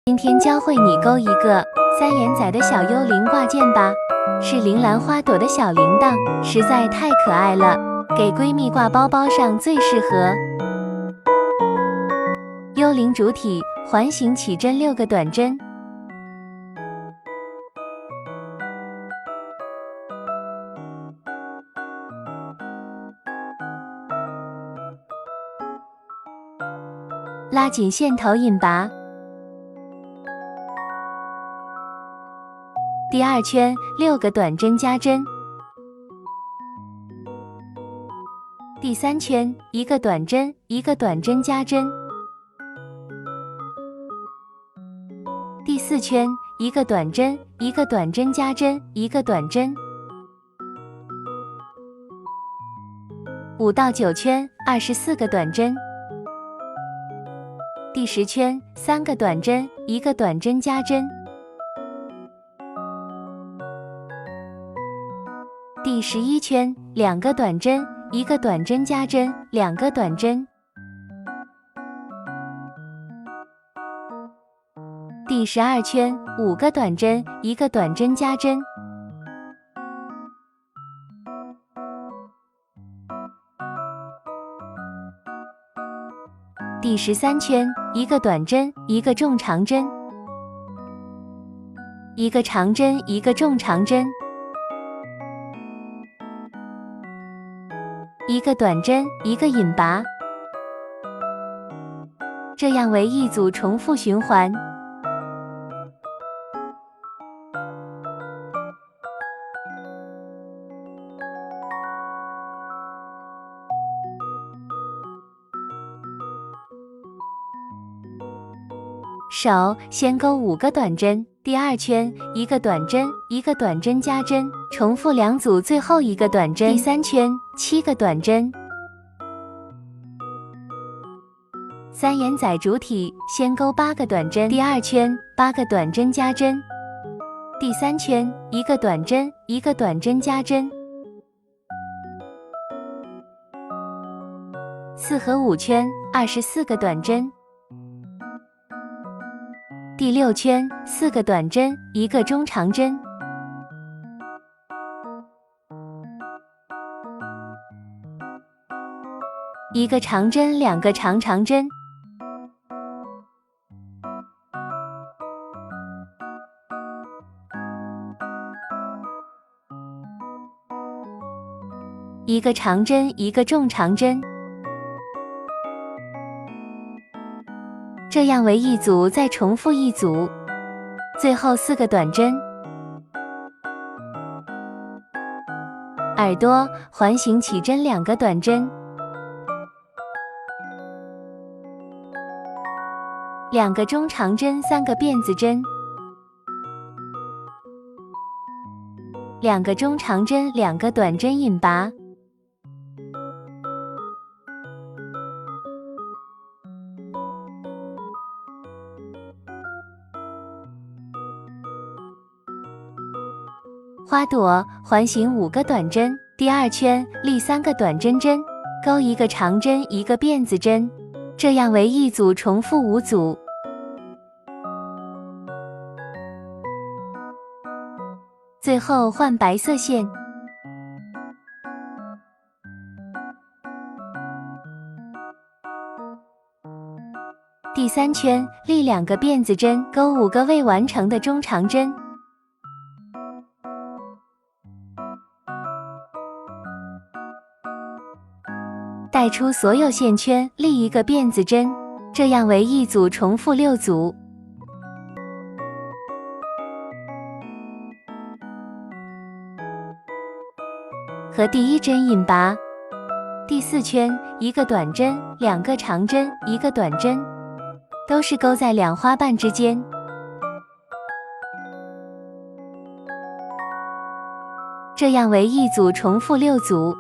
今天教会你勾一个3眼仔的小幽灵挂件吧，是铃兰花朵的小铃铛，实在太可爱了，给闺蜜挂包包上最适合。幽灵主体环形起针6个短针，拉紧线头引拔。第2圈6个短针加针，第3圈1个短针1个短针加针，第4圈1个短针1个短针加针1个短针，5到9圈24个短针，第10圈3个短针1个短针加针，第11圈2个短针1个短针加针2个短针，第12圈5个短针1个短针加针，第13圈1个短针1个重长针，1个长针1个重长针，1个短针1个引拔，这样为一组重复循环。手先勾5个短针，第2圈1个短针1个短针加针，重复2组最后1个短针，第3圈7个短针。3眼仔主体先勾8个短针，第2圈8个短针加针，第3圈1个短针1个短针加针，4和5圈24个短针，第6圈4个短针1个中长针，一个长针2个长针，一个长针1个重长针，这样为一组，再重复一组，最后4个短针。耳朵环形起针2个短针，2个中长针3个辫子针，2个中长针2个短针引拔，花朵环形5个短针，第2圈立3个短针针，勾1个长针1个辫子针，这样为一组，重复5组。最后换白色线。第3圈立2个辫子针，勾5个未完成的中长针，带出所有线圈，立1个辫子针，这样为一组，重复6组。和第1针引拔，第4圈1个短针2个长针1个短针，都是勾在2花瓣之间。这样为一组，重复6组。